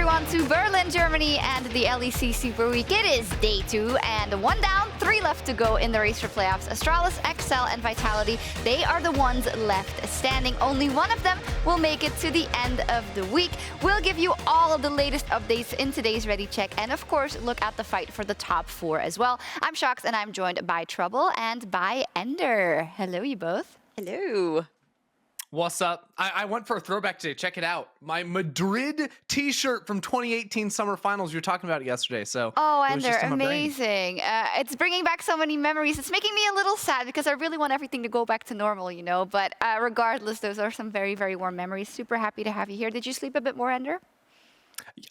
everyone to Berlin, Germany and the LEC Super Week. It is day 2 and 1 down, 3 left to go in the race for playoffs. Astralis, Excel and Vitality, they are the ones left standing. Only one of them will make it to the end of the week. We'll give you all of the latest updates in today's Ready Check and of course look at the fight for the top 4 as well. I'm Sjokz and I'm joined by Trouble and by Ender. Hello you both. Hello. What's up? I went for a throwback today. Check it out. My Madrid t-shirt from 2018 Summer Finals. You were talking about it yesterday. So oh, Ender, amazing. It's bringing back so many memories. It's making me a little sad because I really want everything to go back to normal, you know. But regardless, those are some very, very warm memories. Super happy to have you here. Did you sleep a bit more, Ender?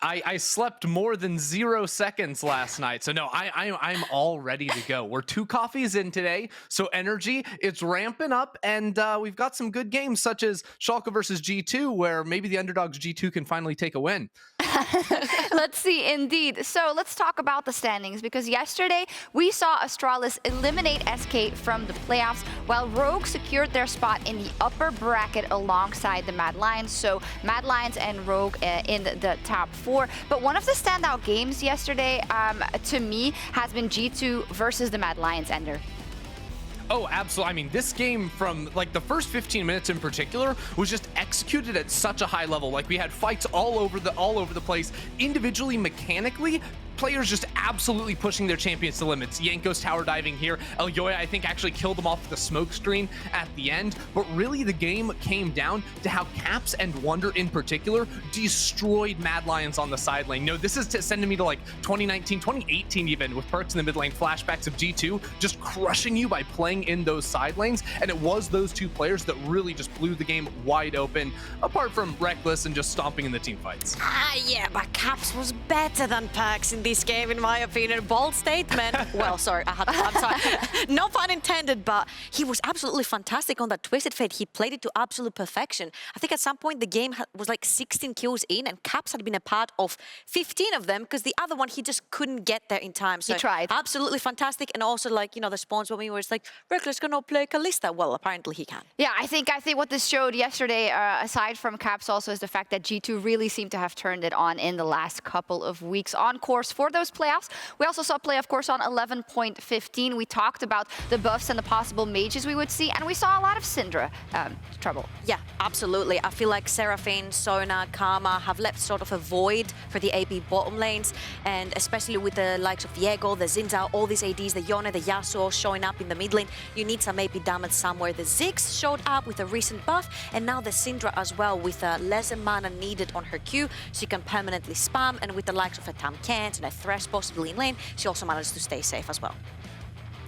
I slept more than 0 seconds last night. So no, I'm all ready to go. We're 2 coffees in today. So energy, it's ramping up. And we've got some good games such as Sjokz versus G2, where maybe the underdogs G2 can finally take a win. Let's see, indeed. So let's talk about the standings, because yesterday we saw Astralis eliminate SK from the playoffs, while Rogue secured their spot in the upper bracket alongside the Mad Lions. So Mad Lions and Rogue in the top 4. But one of the standout games yesterday, to me, has been G2 versus the Mad Lions, Ender. Oh, absolutely. I mean, this game from like the first 15 minutes in particular was just executed at such a high level. Like we had fights all over the place, individually, mechanically. Players just absolutely pushing their champions to limits. Yanko's tower diving here. Elyoya, I think, actually killed them off with the smoke screen at the end. But really, the game came down to how Caps and Wonder in particular destroyed Mad Lions on the side lane. No, this is sending me to like 2019, 2018 even, with Perks in the mid lane, flashbacks of G2 just crushing you by playing in those side lanes. And it was those 2 players that really just blew the game wide open, apart from Reckless and just stomping in the team fights. Yeah, but Caps was better than Perks in this game, in my opinion. Bold statement. Well, sorry, I'm sorry. No pun intended, but he was absolutely fantastic on that Twisted Fate. He played it to absolute perfection. I think at some point the game was like 16 kills in, and Caps had been a part of 15 of them, because the other one, he just couldn't get there in time. So he tried. Absolutely fantastic. And also, like, you know, the spawns for me where it's like, Reckless gonna play Kalista. Well, apparently he can. Yeah, I think what this showed yesterday, aside from Caps also, is the fact that G2 really seemed to have turned it on in the last couple of weeks. On course for those playoffs. We also saw play, of course, on 11.15. We talked about the buffs and the possible mages we would see, and we saw a lot of Syndra. Trouble. Yeah, absolutely. I feel like Seraphine, Sona, Karma have left sort of a void for the AP bottom lanes, and especially with the likes of Viego, the Zinza, all these ADs, the Yone, the Yasuo showing up in the mid lane. You need some AP damage somewhere. The Ziggs showed up with a recent buff, and now the Syndra as well, with less mana needed on her Q, so you can permanently spam, and with the likes of a Tam Kent and a Thresh possibly in lane, she also managed to stay safe as well.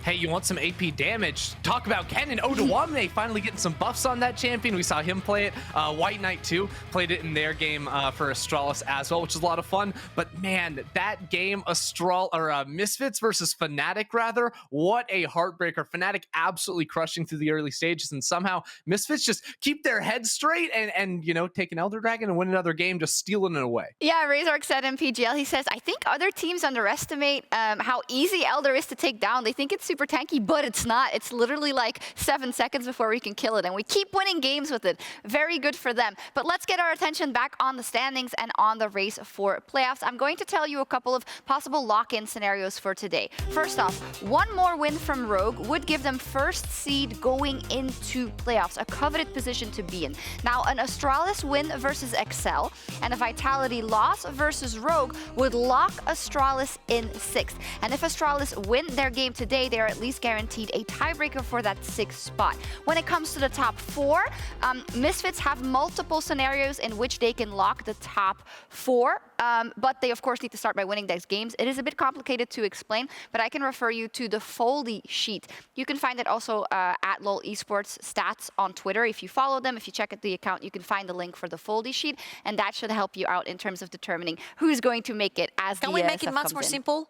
Hey, you want some AP damage? Talk about Ken and Odoamne finally getting some buffs on that champion. We saw him play it. White Knight too played it in their game for Astralis as well, which is a lot of fun. But man, that game, Misfits versus Fnatic rather, what a heartbreaker. Fnatic absolutely crushing through the early stages, and somehow Misfits just keep their heads straight and you know, take an Elder Dragon and win another game, just stealing it away. Yeah, Razork said in PGL, he says, I think other teams underestimate how easy Elder is to take down. They think it's super tanky, but it's not. It's literally like 7 seconds before we can kill it, and we keep winning games with it. Very good for them. But let's get our attention back on the standings and on the race for playoffs. I'm going to tell you a couple of possible lock-in scenarios for today. First off, one more win from Rogue would give them first seed going into playoffs, a coveted position to be in. Now, an Astralis win versus Excel and a Vitality loss versus Rogue would lock Astralis in 6th. And if Astralis win their game today, they're at least guaranteed a tiebreaker for that 6th spot. When it comes to the top 4, Misfits have multiple scenarios in which they can lock the top 4, but they of course need to start by winning these games. It is a bit complicated to explain, but I can refer you to the Foldy sheet. You can find it also at LOL Esports Stats on Twitter. If you follow them, if you check out the account, you can find the link for the Foldy sheet, and that should help you out in terms of determining who's going to make it as Can we make it much more simple?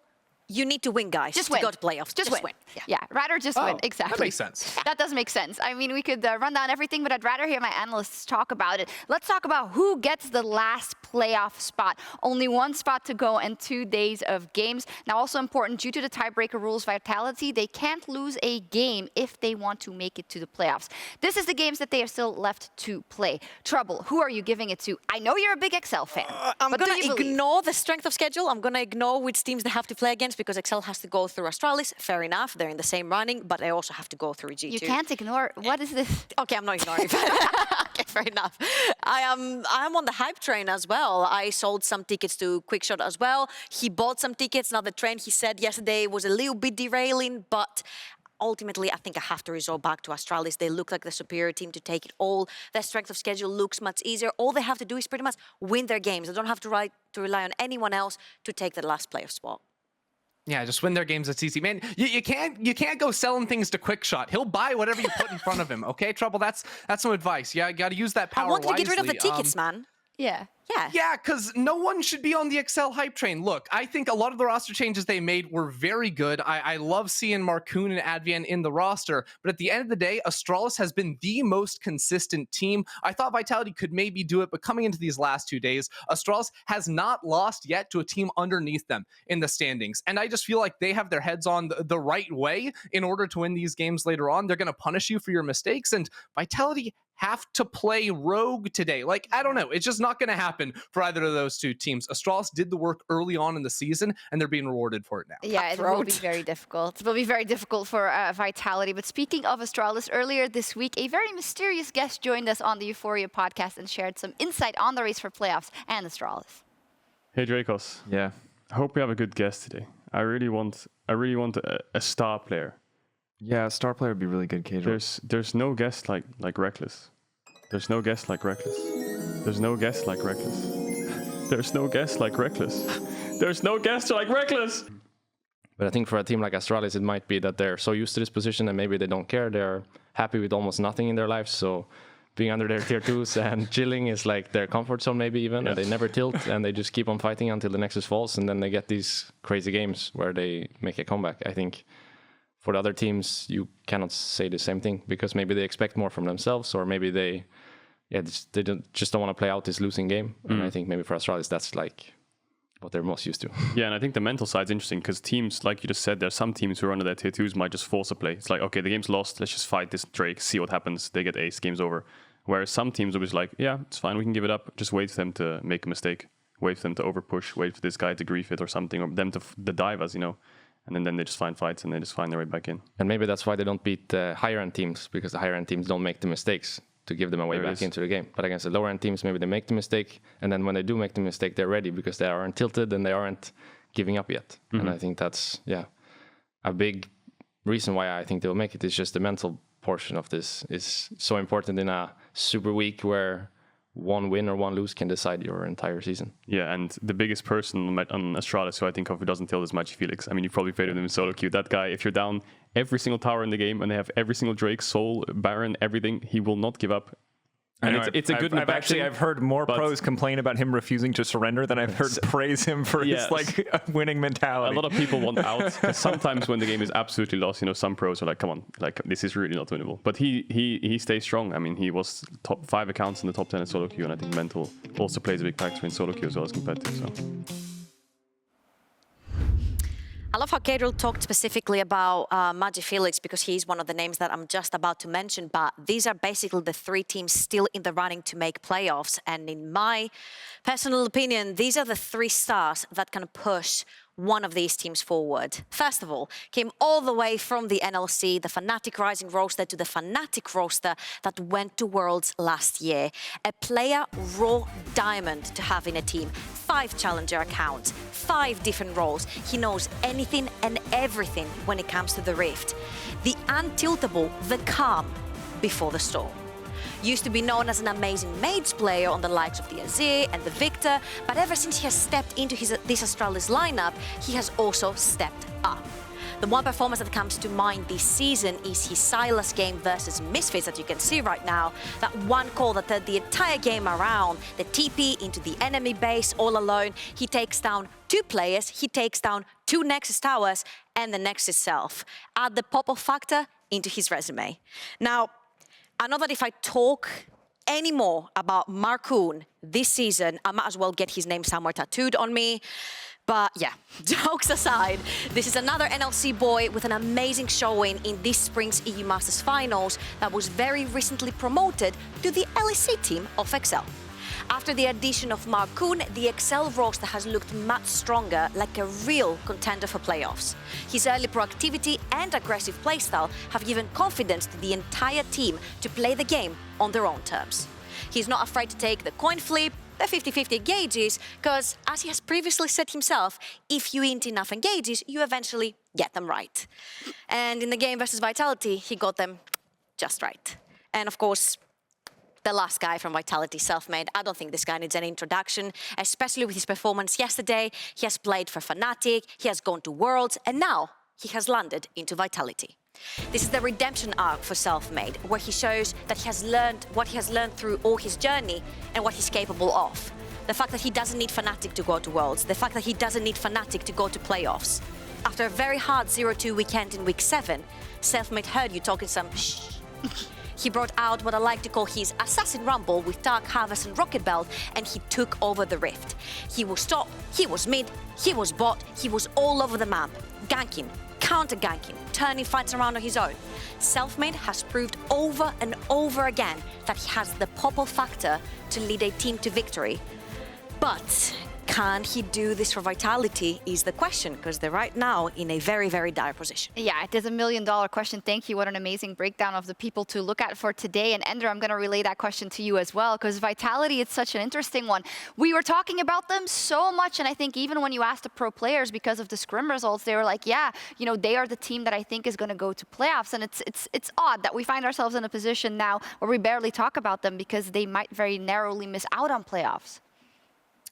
You need to win, guys. Just to win. go to playoffs. Just win. Yeah, Rather just win, Oh, exactly. that makes sense. That does make sense. I mean, we could run down everything, but I'd rather hear my analysts talk about it. Let's talk about who gets the last playoff spot. Only one spot to go and 2 days of games. Now, also important, due to the tiebreaker rules, Vitality, they can't lose a game if they want to make it to the playoffs. This is the games that they have still left to play. Trouble, who are you giving it to? I know you're a big Excel fan. I'm but going to ignore the strength of schedule. I'm going to ignore which teams they have to play against because Excel has to go through Astralis. Fair enough. They're in the same running, but they also have to go through G2. You can't ignore. What is this? Okay, I'm not ignoring. Okay, fair enough. I'm on the hype train as well. I sold some tickets to Quickshot as well. He bought some tickets. Now the train, he said yesterday, was a little bit derailing, but ultimately, I think I have to resort back to Astralis. They look like the superior team to take it all. Their strength of schedule looks much easier. All they have to do is pretty much win their games. They don't have to rely on anyone else to take the last playoff spot. Yeah, just win their games. It's easy, man. You can't go selling things to Quickshot. He'll buy whatever you put in front of him. Okay, Trouble. That's some advice. Yeah, you got to use that power wisely. I wanted to get rid of the tickets, man. Yeah. Yeah, because no one should be on the Excel hype train. Look, I think a lot of the roster changes they made were very good. I love seeing Markoon and Advian in the roster, but at the end of the day, Astralis has been the most consistent team. I thought Vitality could maybe do it, but coming into these last 2 days, Astralis has not lost yet to a team underneath them in the standings. And I just feel like they have their heads on the right way in order to win these games later on. They're going to punish you for your mistakes, and Vitality have to play Rogue today. Like, I don't know. It's just not going to happen for either of those two teams. Astralis did the work early on in the season, and they're being rewarded for it now. Yeah, it will be very difficult. It will be very difficult for Vitality. But speaking of Astralis, earlier this week, a very mysterious guest joined us on the Euphoria podcast and shared some insight on the race for playoffs and Astralis. Hey, Dracos. Yeah. I hope we have a good guest today. I really want a star player. Yeah, a star player would be really good, Cage. There's no guest like Reckless. There's no guest like Reckless. There's no guest like Reckless. There's no guest like Reckless. There's no guest like Reckless. But I think for a team like Astralis, it might be that they're so used to this position and maybe they don't care. They're happy with almost nothing in their lives. So being under their tier 2s and chilling is like their comfort zone maybe even. And they never tilt and they just keep on fighting until the Nexus falls. And then they get these crazy games where they make a comeback. I think for the other teams, you cannot say the same thing because maybe they expect more from themselves or maybe they just don't want to play out this losing game. And I think maybe for Astralis, that's like what they're most used to. Yeah, and I think the mental side's interesting because teams, like you just said, there's some teams who are under their tier 2s might just force a play. It's like, okay, the game's lost. Let's just fight this Drake, see what happens. They get ace, game's over. Whereas some teams will be like, yeah, it's fine. We can give it up. Just wait for them to make a mistake. Wait for them to overpush. Wait for this guy to grief it or something, or them to dive us, you know. And then they just find fights and they just find their way back in. And maybe that's why they don't beat the higher end teams because the higher end teams don't make the mistakes to give them a way back into the game. But against the lower end teams, maybe they make the mistake. And then when they do make the mistake, they're ready because they aren't tilted and they aren't giving up yet. And I think that's, a big reason why I think they'll make it is just the mental portion of this is so important in a super week where one win or one lose can decide your entire season. Yeah, and the biggest person on Astralis who I think of who doesn't tilt is Magic Felix. I mean, you've probably played with him in solo queue. That guy, if you're down every single tower in the game and they have every single Drake, Soul, Baron, everything, he will not give up. And it's a good I've heard more pros complain about him refusing to surrender than I've heard praise him for his like winning mentality. A lot of people want out. Sometimes when the game is absolutely lost, you know, some pros are like, come on, like this is really not winnable. But he stays strong. I mean, he was top 5 accounts in the top 10 in solo queue, and I think mental also plays a big factor in solo queue as well as competitive. So. I love how Gabriel talked specifically about Magic Felix because he's one of the names that I'm just about to mention, but these are basically the 3 teams still in the running to make playoffs. And in my personal opinion, these are the 3 stars that can push one of these teams forward. First of all, came all the way from the NLC, the Fnatic Rising roster to the Fnatic roster that went to Worlds last year. A player raw diamond to have in a team. 5 challenger accounts, 5 different roles. He knows anything and everything when it comes to the Rift. The untiltable, the calm before the storm. Used to be known as an amazing Mage player on the likes of the Azir and the Victor, but ever since he has stepped into this Astralis lineup, he has also stepped up. The one performance that comes to mind this season is his Sylas game versus Misfits that you can see right now. That one call that turned the entire game around, the TP into the enemy base all alone. He takes down 2 players, he takes down 2 Nexus towers, and the Nexus itself. Add the pop-off factor into his resume. Now, I know that if I talk any more about Markoon this season, I might as well get his name somewhere tattooed on me. But yeah, jokes aside, this is another NLC boy with an amazing showing in this spring's EU Masters Finals that was very recently promoted to the LEC team of Excel. After the addition of Markoon, the Excel roster has looked much stronger, like a real contender for playoffs. His early proactivity and aggressive playstyle have given confidence to the entire team to play the game on their own terms. He's not afraid to take the coin flip, the 50-50 engages, because as he has previously said himself, if you int enough engages, you eventually get them right. And in the game versus Vitality, he got them just right. And of course, the last guy from Vitality, Selfmade, I don't think this guy needs any introduction, especially with his performance yesterday. He has played for Fnatic, he has gone to Worlds, and now he has landed into Vitality. This is the redemption arc for Selfmade, where he shows that he has learned what he has learned through all his journey and what he's capable of. The fact that he doesn't need Fnatic to go to Worlds, the fact that he doesn't need Fnatic to go to playoffs. After a very hard 0-2 weekend in Week 7, Selfmade heard you talking some shh. He brought out what I like to call his Assassin Rumble with Dark Harvest and Rocket Belt, and he took over the Rift. He was top, he was mid, he was bot, he was all over the map, ganking, counter-ganking, turning fights around on his own. Selfmade has proved over and over again that he has the pop-off factor to lead a team to victory. But can he do this for Vitality is the question, because they're right now in a very, very dire position. Yeah, it is $1 million question. Thank you. What an amazing breakdown of the people to look at for today. And Ender, I'm going to relay that question to you as well, because Vitality, it's such an interesting one. We were talking about them so much, and I think even when you asked the pro players because of the scrim results, they were like, yeah, you know, they are the team that I think is going to go to playoffs. And it's odd that we find ourselves in a position now where we barely talk about them because they might very narrowly miss out on playoffs.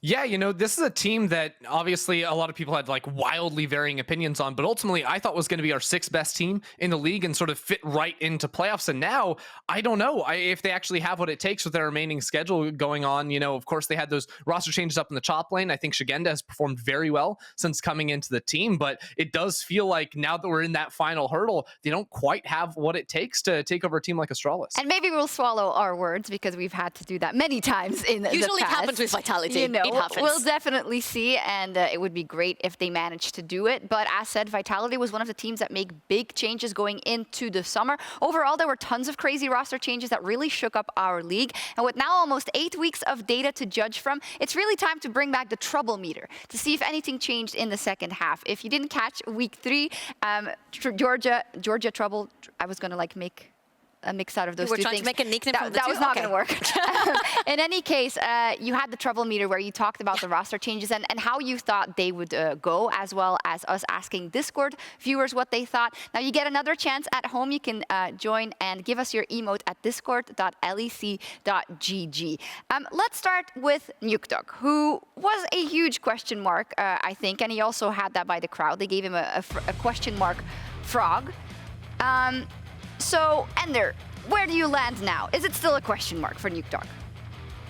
Yeah, you know, this is a team that obviously a lot of people had like wildly varying opinions on, but ultimately I thought was going to be our 6th best team in the league and sort of fit right into playoffs. And now I don't know if they actually have what it takes with their remaining schedule going on. You know, of course, they had those roster changes up in the top lane. I think Sjokz has performed very well since coming into the team, but it does feel like now that we're in that final hurdle, they don't quite have what it takes to take over a team like Astralis. And maybe we'll swallow our words because we've had to do that many times in the past. Usually it happens with Vitality. You know, happens. We'll definitely see, and it would be great if they managed to do it. But as said, Vitality was one of the teams that make big changes going into the summer. Overall, there were tons of crazy roster changes that really shook up our league. And with now almost 8 weeks of data to judge from, it's really time to bring back the trouble meter to see if anything changed in the second half. If you didn't catch Week 3, Georgia Trouble, I was going to like make a mix out of those two things. You were trying to make a nickname from the that two? was not Okay. going to work. In any case, you had the trouble meter where you talked about the roster changes and how you thought they would go, as well as us asking Discord viewers what they thought. Now you get another chance at home. You can join and give us your emote at discord.lec.gg. Let's start with Nukedog, who was a huge question mark, I think, and he also had that by the crowd. They gave him a question mark frog. So, Ender, where do you land now? Is it still a question mark for Nukedog?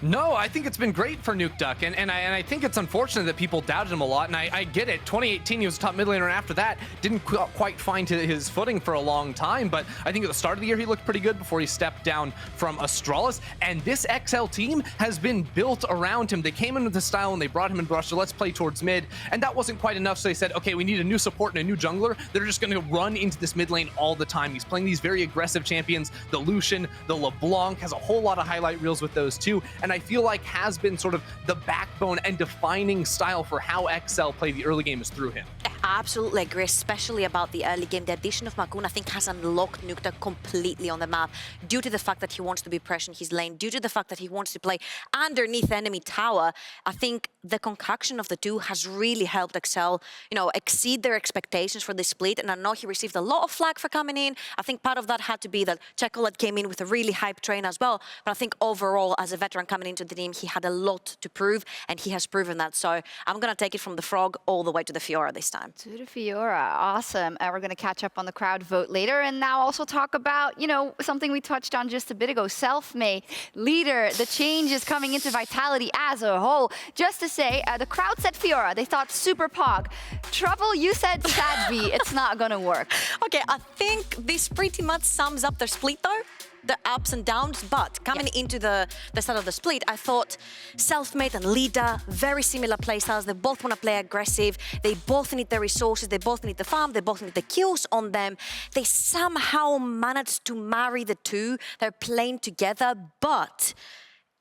No, I think it's been great for Nukeduck, and I think it's unfortunate that people doubted him a lot, and I get it. 2018, he was a top mid laner, and after that, didn't quite find his footing for a long time, but I think at the start of the year, he looked pretty good before he stepped down from Astralis, and this XL team has been built around him. They came in with the style, and they brought him in Brush, so let's play towards mid, and that wasn't quite enough, so they said, okay, we need a new support and a new jungler. They're just going to run into this mid lane all the time. He's playing these very aggressive champions. The Lucian, the LeBlanc, has a whole lot of highlight reels with those too, and I feel like has been sort of the backbone and defining style for how XL play the early game is through him. I absolutely agree, especially about the early game. The addition of Markoon, I think, has unlocked Nukeduck completely on the map due to the fact that he wants to be pressured in his lane, due to the fact that he wants to play underneath enemy tower. I think the concoction of the two has really helped XL, you know, exceed their expectations for this split. And I know he received a lot of flack for coming in. I think part of that had to be that Chocolate came in with a really hype train as well. But I think overall, as a veteran coming into the team, he had a lot to prove, and he has proven that. So I'm going to take it from the Frog all the way to the Fiora this time. To the Fiora, awesome. We're going to catch up on the crowd vote later, and now also talk about, something we touched on just a bit ago, self-made, leader, the changes coming into Vitality as a whole. Just to say, the crowd said Fiora, they thought super Pog. Trouble, you said Sad B, it's not going to work. Okay, I think this pretty much sums up their split though. The ups and downs, but coming into the start of the split, I thought Selfmade and Leader, very similar playstyles. They both want to play aggressive. They both need the resources. They both need the farm. They both need the kills on them. They somehow managed to marry the two. They're playing together, but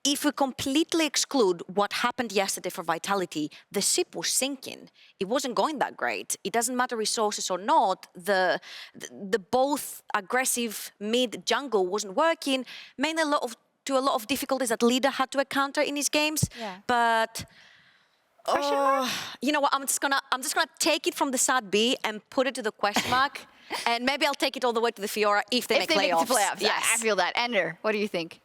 if we completely exclude what happened yesterday for Vitality, the ship was sinking. It wasn't going that great. It doesn't matter resources or not. The both aggressive mid jungle wasn't working. Mainly to a lot of difficulties that Leader had to encounter in his games. Yeah. But you know what? I'm just gonna take it from the sad B and put it to the question mark. And maybe I'll take it all the way to the Fiora if they make playoffs. Make it to playoffs. Yes. I feel that. Ender, what do you think?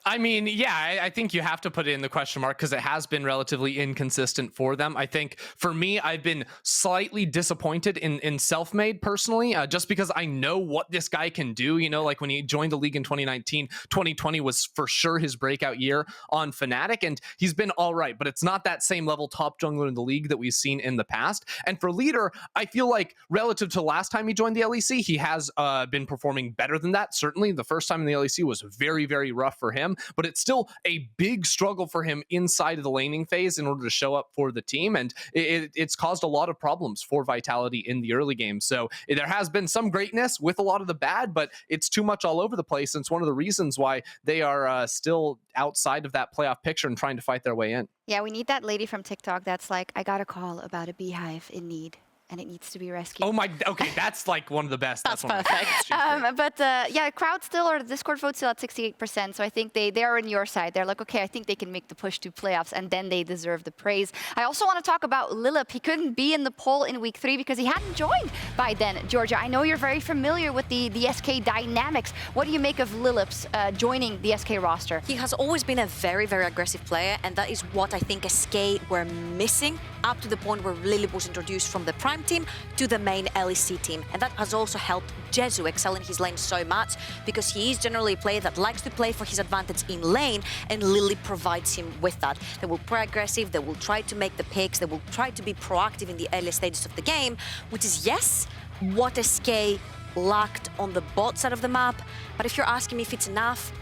I mean, yeah, I think you have to put it in the question mark because it has been relatively inconsistent for them. I think for me, I've been slightly disappointed in Selfmade personally, just because I know what this guy can do. Like when he joined the league in 2019, 2020 was for sure his breakout year on Fnatic, and he's been all right, but it's not that same level top jungler in the league that we've seen in the past. And for Leader, I feel like relative to last time he joined the LEC, he has been performing better than that. Certainly the first time in the LEC was very, very rough for him. But it's still a big struggle for him inside of the laning phase in order to show up for the team. And it's caused a lot of problems for Vitality in the early game. So there has been some greatness with a lot of the bad, but it's too much all over the place. And it's one of the reasons why they are still outside of that playoff picture and trying to fight their way in. Yeah, we need that lady from TikTok that's like, I got a call about a beehive in need, and it needs to be rescued. Oh my, okay, that's like one of the best. That's one perfect. But yeah, crowd still, or the Discord vote still at 68%. So I think they are on your side. They're like, okay, I think they can make the push to playoffs, and then they deserve the praise. I also want to talk about Lilip. He couldn't be in the poll in week 3 because he hadn't joined by then. Georgia, I know you're very familiar with the SK dynamics. What do you make of Lilip's joining the SK roster? He has always been a very, very aggressive player, and that is what I think SK were missing up to the point where Lilip was introduced from the Prime team to the main LEC team. And that has also helped Jezu excel in his lane so much because he is generally a player that likes to play for his advantage in lane, and Lily provides him with that. They will play aggressive, they will try to make the picks, they will try to be proactive in the early stages of the game, which is, yes, what SK lacked on the bot side of the map. But if you're asking me if it's enough,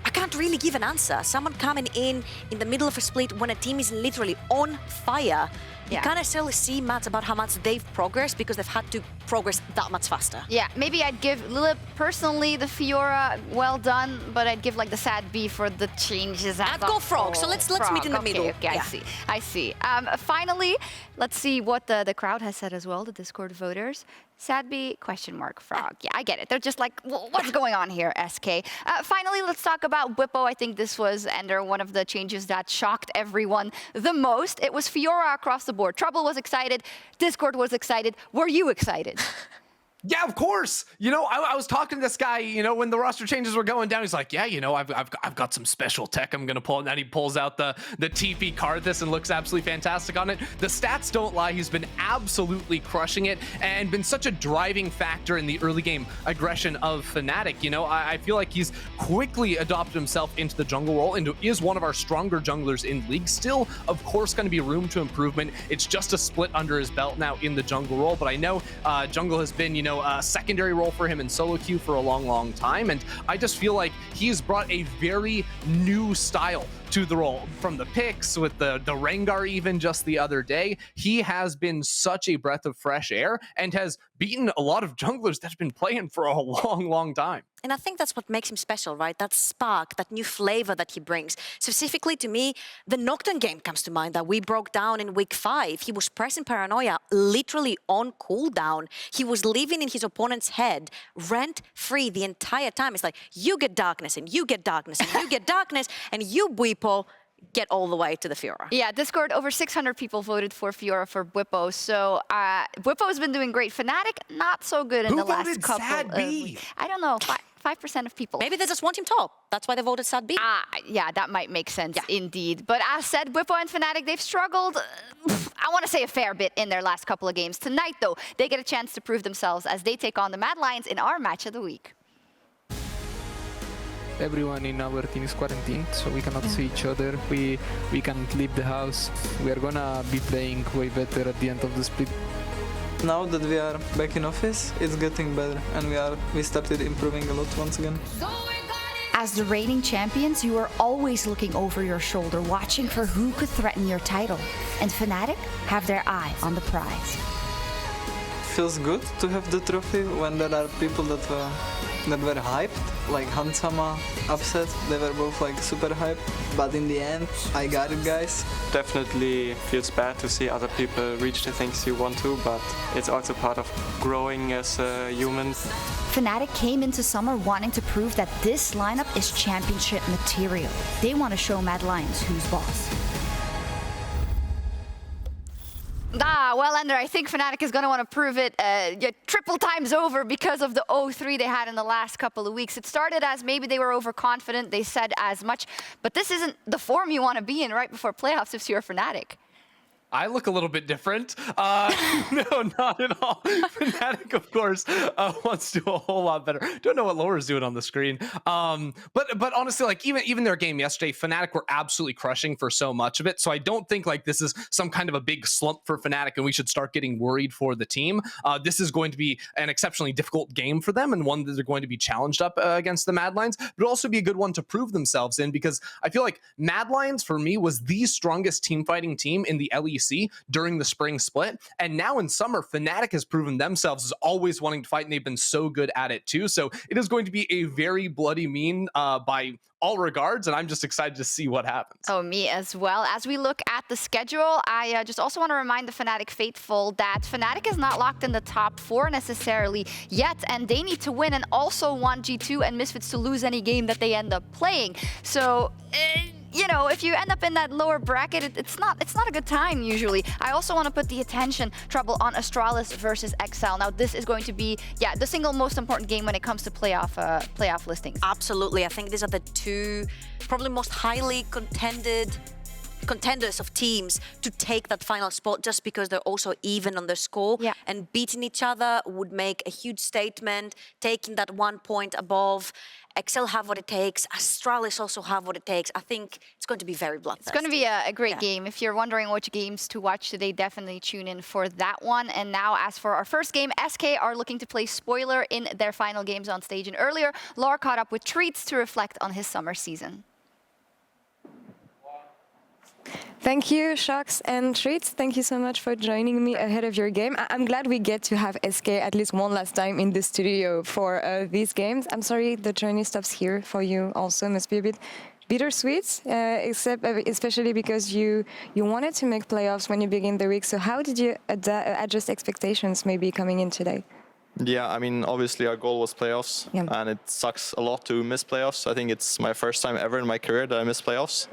I can't really give an answer. Someone coming in the middle of a split when a team is literally on fire, you can't necessarily see much about how much they've progressed because they've had to progress that much faster. Yeah, maybe I'd give Lilip personally the Fiora, well done, but I'd give like the sad B for the changes. I'd go Frog, so let's meet in the middle. Okay, yeah. I see. Finally, let's see what the crowd has said as well, the Discord voters. Sad B, question mark, Frog. Yeah, I get it. They're just like, well, what's going on here, SK? Finally, let's talk about Bwipo. I think this was, Ender, one of the changes that shocked everyone the most. It was Fiora across the board. Trouble was excited. Discord was excited. Were you excited? Yeah, of course. I was talking to this guy, when the roster changes were going down. He's like, yeah, I've got some special tech I'm going to pull. And then he pulls out the TP Karthus and looks absolutely fantastic on it. The stats don't lie. He's been absolutely crushing it and been such a driving factor in the early game aggression of Fnatic. I feel like he's quickly adopted himself into the jungle role and is one of our stronger junglers in league. Still, of course, going to be room to improvement. It's just a split under his belt now in the jungle role. But I know jungle has been, a secondary role for him in solo queue for a long time, and I just feel like he's brought a very new style to the role. From the picks with the Rengar even just the other day, he has been such a breath of fresh air and has beaten a lot of junglers that have been playing for a long time. And I think that's what makes him special, right? That spark, that new flavor that he brings. Specifically to me, the Nocturne game comes to mind that we broke down in week 5. He was pressing Paranoia literally on cooldown. He was living in his opponent's head, rent-free the entire time. It's like, you get darkness, and you get darkness, and you get darkness, and you, Bwipo, get all the way to the Fiora. Yeah, Discord, over 600 people voted for Fiora for Bwipo. So Bwipo has been doing great. Fnatic, not so good in the last couple of weeks. I don't know. 5% of people. Maybe they just want him top. That's why they voted Sad B. Yeah, that might make sense indeed. But as said, Bwipo and Fnatic, they've struggled, I want to say a fair bit in their last couple of games. Tonight, though, they get a chance to prove themselves as they take on the Mad Lions in our match of the week. Everyone in our team is quarantined, so we cannot see each other. We can't leave the house. We are gonna be playing way better at the end of the split. Now that we are back in office, it's getting better, and we started improving a lot once again. As the reigning champions, you are always looking over your shoulder, watching for who could threaten your title. And Fnatic have their eye on the prize. Feels good to have the trophy when there are people that were hyped, like Hansama, Upset. They were both like super hyped, but in the end, I got it, guys. Definitely feels bad to see other people reach the things you want to, but it's also part of growing as a human. Fnatic came into summer wanting to prove that this lineup is championship material. They want to show Mad Lions who's boss. Well, Ender, I think Fnatic is going to want to prove it triple times over because of the 0-3 they had in the last couple of weeks. It started as maybe they were overconfident, they said as much, but this isn't the form you want to be in right before playoffs if you're Fnatic. I look a little bit different. No, not at all. Fnatic, of course, wants to do a whole lot better. Don't know what Laure's doing on the screen. But honestly, like even their game yesterday, Fnatic were absolutely crushing for so much of it. So I don't think like this is some kind of a big slump for Fnatic and we should start getting worried for the team. This is going to be an exceptionally difficult game for them and one that they're going to be challenged up against the Mad Lions, but it'll also be a good one to prove themselves in because I feel like Mad Lions for me was the strongest team fighting team in the LEC during the spring split, and now in summer Fnatic has proven themselves as always wanting to fight, and they've been so good at it too. So it is going to be a very bloody mean by all regards, and I'm just excited to see what happens. Oh, me as well. As we look at the schedule, I just also want to remind the Fnatic faithful that Fnatic is not locked in the top 4 necessarily yet, and they need to win and also want G2 and Misfits to lose any game that they end up playing. So you know, if you end up in that lower bracket, it's not a good time usually. I also want to put the attention trouble on Astralis versus Exile. Now, this is going to be, the single most important game when it comes to playoff listings. Absolutely. I think these are the two probably most highly contenders of teams to take that final spot just because they're also even on their score. And beating each other would make a huge statement, taking that 1 point above. Excel have what it takes. Astralis also have what it takes. I think it's going to be very bloodthirsty. It's going to be a great game. If you're wondering which games to watch today, definitely tune in for that one. And now, as for our first game, SK are looking to play spoiler in their final games on stage. And earlier, Laure caught up with Treatz to reflect on his summer season. Thank you, Sjokz and Treatz. Thank you so much for joining me ahead of your game. I'm glad we get to have SK at least one last time in the studio for these games. I'm sorry the journey stops here for you also. Must be a bit bittersweet, especially because you wanted to make playoffs when you begin the week. So how did you adjust expectations maybe coming in today? Yeah, I mean, obviously our goal was playoffs, and it sucks a lot to miss playoffs. I think it's my first time ever in my career that I miss playoffs,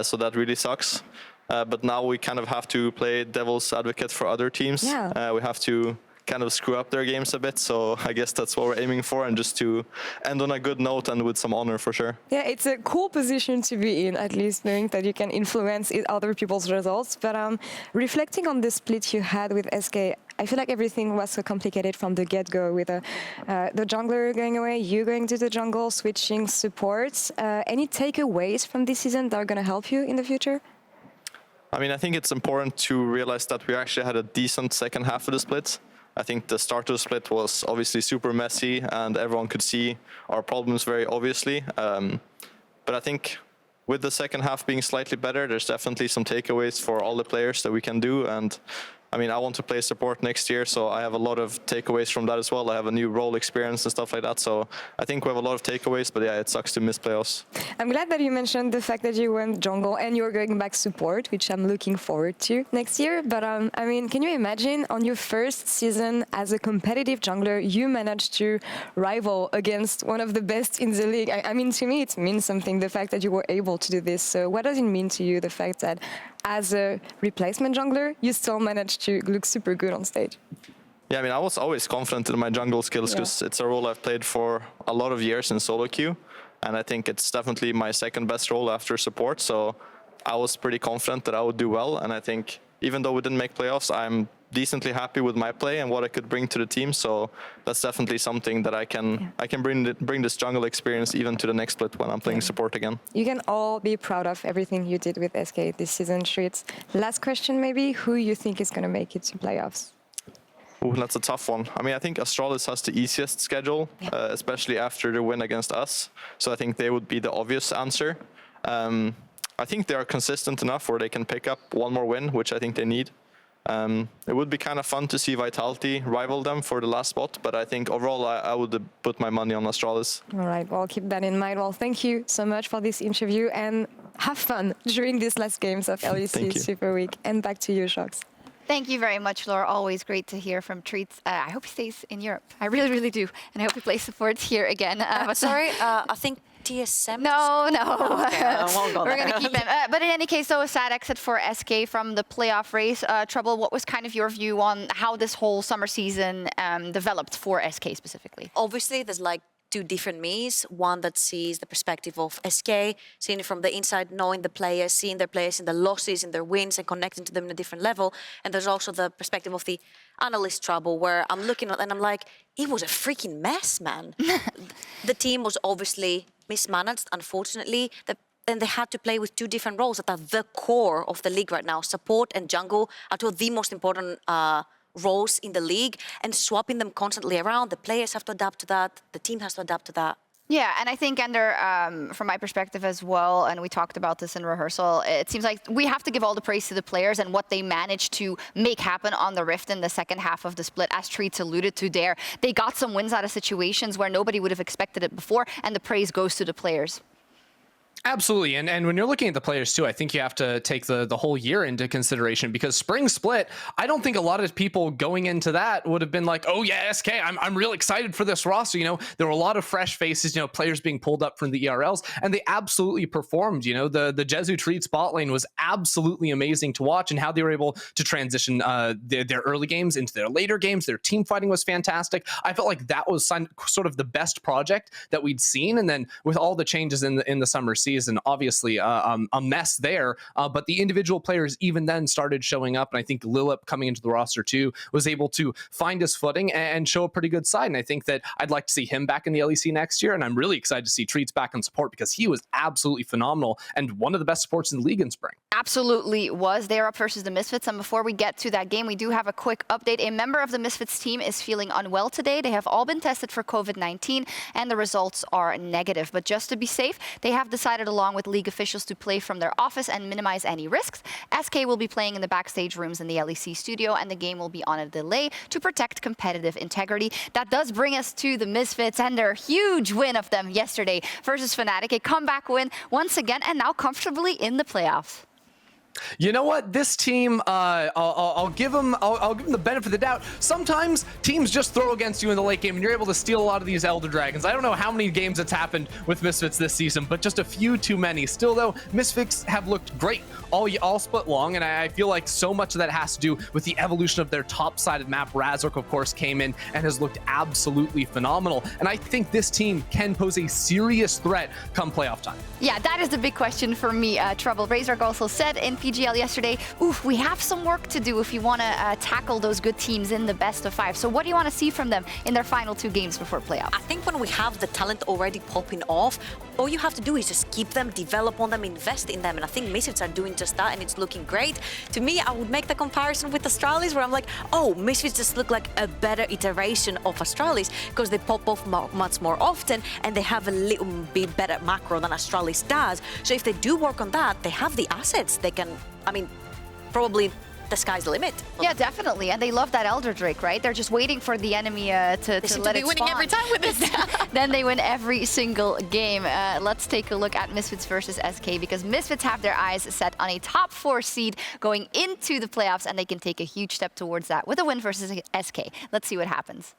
so that really sucks. But now we kind of have to play devil's advocate for other teams. We have to kind of screw up their games a bit, so I guess that's what we're aiming for, and just to end on a good note and with some honor for sure. Yeah, it's a cool position to be in, at least knowing that you can influence other people's results. But reflecting on the split you had with SK, I feel like everything was so complicated from the get-go with the jungler going away, you going to the jungle, switching supports. Any takeaways from this season that are going to help you in the future? I mean, I think it's important to realize that we actually had a decent second half of the split. I think the start of the split was obviously super messy and everyone could see our problems very obviously. But I think with the second half being slightly better, there's definitely some takeaways for all the players that we can do. And I mean, I want to play support next year, so I have a lot of takeaways from that as well. I have a new role experience and stuff like that, so I think we have a lot of takeaways, but yeah, it sucks to miss playoffs. I'm glad that you mentioned the fact that you went jungle and you're going back support, which I'm looking forward to next year. But I mean, can you imagine on your first season as a competitive jungler, you managed to rival against one of the best in the league? I mean, to me, it means something, the fact that you were able to do this. So what does it mean to you, the fact that as a replacement jungler, you still managed to look super good on stage? Yeah, I mean, I was always confident in my jungle skills because it's a role I've played for a lot of years in solo queue. And I think it's definitely my second best role after support. So I was pretty confident that I would do well. And I think even though we didn't make playoffs, I'm decently happy with my play and what I could bring to the team. So that's definitely something that I can bring this jungle experience even to the next split when I'm playing support again. You can all be proud of everything you did with SK this season, Treatz. Last question maybe, who you think is going to make it to playoffs? Ooh, that's a tough one. I mean, I think Astralis has the easiest schedule, especially after the win against us. So I think they would be the obvious answer. I think they are consistent enough where they can pick up one more win, which I think they need. It would be kind of fun to see Vitality rival them for the last spot, but I think overall I would put my money on Astralis. All right, well, keep that in mind. Well, thank you so much for this interview and have fun during these last games of LEC Super Week. And back to you, Sjokz. Thank you very much, Laure. Always great to hear from Treatz. I hope he stays in Europe. I really, really do. And I hope he plays supports here again. Sorry, I think TSM? No. Okay, I won't go We're going to keep him. But in any case, though, a sad exit for SK from the playoff race. Trouble, what was kind of your view on how this whole summer season developed for SK specifically? Obviously, there's like two different me's. One that sees the perspective of SK, seeing it from the inside, knowing the players, seeing their players in the losses, in their wins, and connecting to them in a different level. And there's also the perspective of the analyst Trouble, where I'm looking at and I'm like, it was a freaking mess, man. The team was obviously mismanaged, unfortunately. And they had to play with two different roles that are the core of the league right now. Support and jungle are two of the most important roles in the league, and swapping them constantly around. The players have to adapt to that. The team has to adapt to that. Yeah, and I think, Ender, from my perspective as well, and we talked about this in rehearsal, it seems like we have to give all the praise to the players and what they managed to make happen on the Rift in the second half of the split. As Treatz alluded to there, they got some wins out of situations where nobody would have expected it before, and the praise goes to the players. Absolutely. And when you're looking at the players too, I think you have to take the whole year into consideration, because spring split, I don't think a lot of people going into that would have been like, oh yeah, SK, I'm real excited for this roster. You know, there were a lot of fresh faces, you know, players being pulled up from the ERLs, and they absolutely performed. You know, the Jezu Treatz bot lane was absolutely amazing to watch, and how they were able to transition their early games into their later games. Their team fighting was fantastic. I felt like that was sort of the best project that we'd seen. And then with all the changes in the summer season, obviously a mess there, but the individual players even then started showing up, and I think Lilip coming into the roster too was able to find his footing and show a pretty good side. And I think that I'd like to see him back in the LEC next year, and I'm really excited to see Treatz back on support, because he was absolutely phenomenal and one of the best supports in the league in spring. Absolutely was. They're up versus the Misfits, and before we get to that game, we do have a quick update. A member of the Misfits team is feeling unwell today. They have all been tested for COVID-19, and the results are negative. But just to be safe, they have decided, along with league officials, to play from their office and minimize any risks. SK will be playing in the backstage rooms in the LEC studio, and the game will be on a delay to protect competitive integrity. That does bring us to the Misfits and their huge win of them yesterday versus Fnatic. A comeback win once again, and now comfortably in the playoffs. You know what? This team, I'll give them the benefit of the doubt. Sometimes teams just throw against you in the late game, and you're able to steal a lot of these Elder Dragons. I don't know how many games it's happened with Misfits this season, but just a few too many. Still, though, Misfits have looked great all split long, and I feel like so much of that has to do with the evolution of their top-sided map. Razork, of course, came in and has looked absolutely phenomenal, and I think this team can pose a serious threat come playoff time. Yeah, that is the big question for me, Trouble. Razork also said in PGL yesterday, oof, we have some work to do if you want to tackle those good teams in the best of 5. So what do you want to see from them in their final 2 games before playoffs? I think when we have the talent already popping off, all you have to do is just keep them, develop on them, invest in them. And I think Misfits are doing just that, and it's looking great. To me, I would make the comparison with Astralis, where I'm like, oh, Misfits just look like a better iteration of Astralis, because they pop off much more often, and they have a little bit better macro than Astralis does. So if they do work on that, they have the assets. They can, I mean, probably the sky's the limit. Yeah, definitely. And they love that Elder Drake, right? They're just waiting for the enemy to let it spawn. They seem to be winning every time with this. Then they win every single game. Let's take a look at Misfits versus SK, because Misfits have their eyes set on a top 4 seed going into the playoffs, and they can take a huge step towards that with a win versus SK. Let's see what happens.